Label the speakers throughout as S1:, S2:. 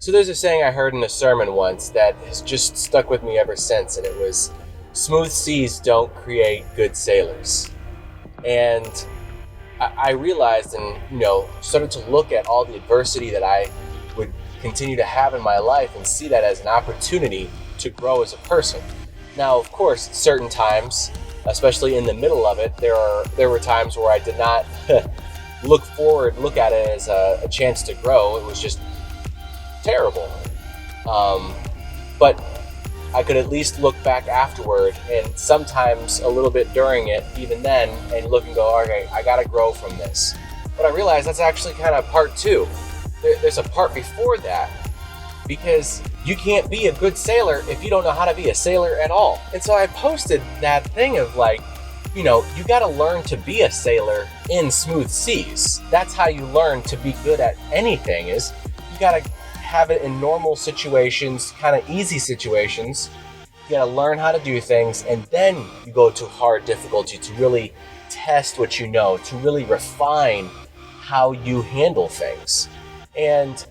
S1: So there's a saying I heard in a sermon once that has just stuck with me ever since, and it was, smooth seas don't create good sailors. And I realized and, started to look at all the adversity that I would continue to have in my life and see that as an opportunity to grow as a person. Now, of course, certain times, especially in the middle of it, there were times where I did not look at it as a chance to grow. It was just terrible. But I could at least look back afterward, and sometimes a little bit during it, even then, and look and go, okay, I gotta grow from this. But I realized that's actually kind of part two. There's a part before that, because you can't be a good sailor if you don't know how to be a sailor at all. And so I posted that thing of you gotta learn to be a sailor in smooth seas. That's how you learn to be good at anything, is you gotta have it in normal situations, kind of easy situations. You gotta learn how to do things, and then you go to hard difficulty to really test what you know, to really refine how you handle things. And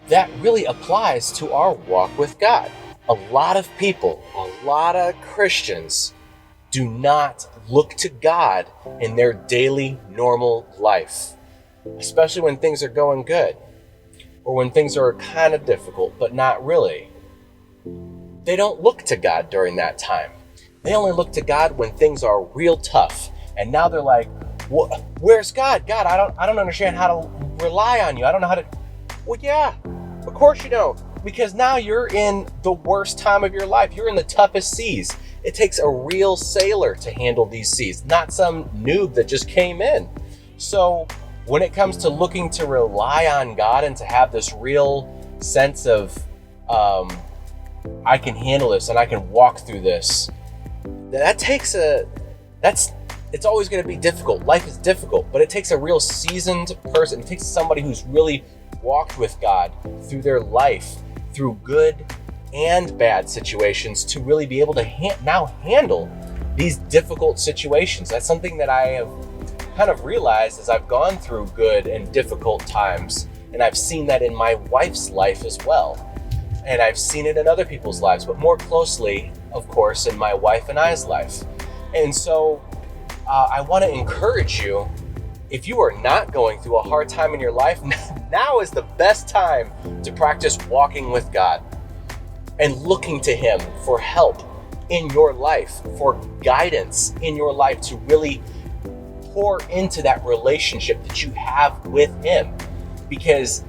S1: that really applies to our walk with God. A lot of people, a lot of Christians do not look to God in their daily, normal life, especially when things are going good, or when things are kind of difficult, but not really. They don't look to God during that time. They only look to God when things are real tough. And now they're like, where's God? God, I don't understand how to rely on you. I don't know how to. Well, yeah, of course you don't. Because now you're in the worst time of your life. You're in the toughest seas. It takes a real sailor to handle these seas, not some noob that just came in. So when it comes to looking to rely on God and to have this real sense of, I can handle this and I can walk through this, it's always going to be difficult. Life is difficult, but it takes a real seasoned person. It takes somebody who's really walked with God through their life, through good and bad situations, to really be able to now handle these difficult situations. That's something that I have kind of realized as I've gone through good and difficult times, and I've seen that in my wife's life as well, and I've seen it in other people's lives, but more closely, of course, in my wife and I's life. And so I want to encourage you, if you are not going through a hard time in your life, now is the best time to practice walking with God and looking to Him for help in your life, for guidance in your life, to really pour into that relationship that you have with Him. Because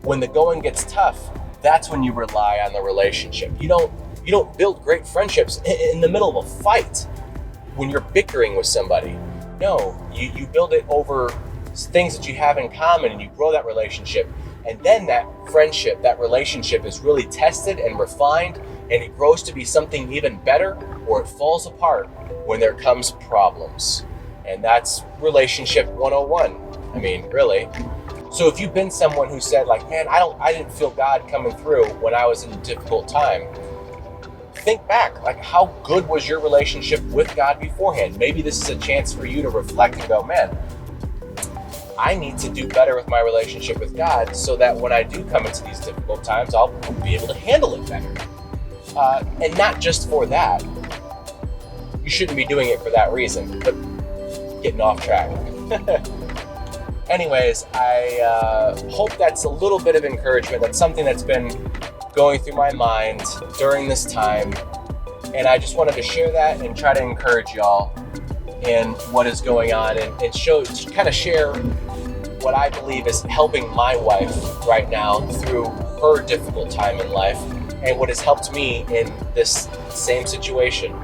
S1: when the going gets tough, that's when you rely on the relationship. You don't build great friendships in the middle of a fight when you're bickering with somebody. No, you build it over things that you have in common, and you grow that relationship. And then that friendship, that relationship is really tested and refined, and it grows to be something even better, or it falls apart when there comes problems. And that's relationship 101. I mean, really. So if you've been someone who said man, I didn't feel God coming through when I was in a difficult time, think back, how good was your relationship with God beforehand? Maybe this is a chance for you to reflect and go, man, I need to do better with my relationship with God, so that when I do come into these difficult times, I'll be able to handle it better. And not just for that. You shouldn't be doing it for that reason, but getting off track. Anyways, I hope that's a little bit of encouragement. That's something that's been going through my mind during this time. And I just wanted to share that and try to encourage y'all in what is going on, and kind of share what I believe is helping my wife right now through her difficult time in life, and what has helped me in this same situation.